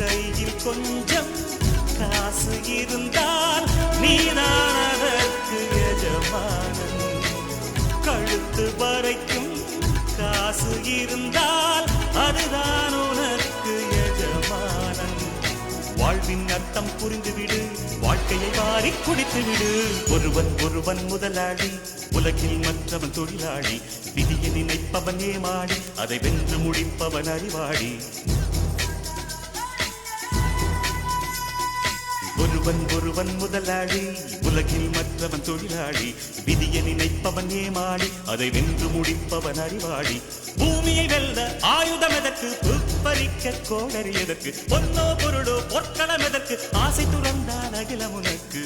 கையில் கொஞ்சம் காசு இருந்தால் நீதான் அதற்கு எஜமானன். கழுத்து வரைக்கும் காசு இருந்தால் அதுதான் உனக்கு எஜமானன். வாழ்வின் அர்த்தம் புரிந்துவிடு, வாழ்க்கையை வாரி குடித்துவிடு. ஒருவன் ஒருவன் முதலாளி, உலகில் மற்றவன் தொழிலாளி. விதியை நினைப்பவன் ஏமாடி, அதை வென்று முடிப்பவன் அறிவாளி. ஒருவன் ஒருவன் முதலாளி, உலகில் மற்றவன் தொழிலாளி. விதியை நினைப்பவன் ஏமாடி, அதை வென்று முடிப்பவன் அறிவாளி. பூமியை வெல்ல ஆயுதம் எதற்கு, புப்பரிக்க கோடரி எதற்கு, பொன்னோ பொருளோ பொற்களம் எதற்கு, ஆசை துறந்தால் அகிலம் உனக்கு.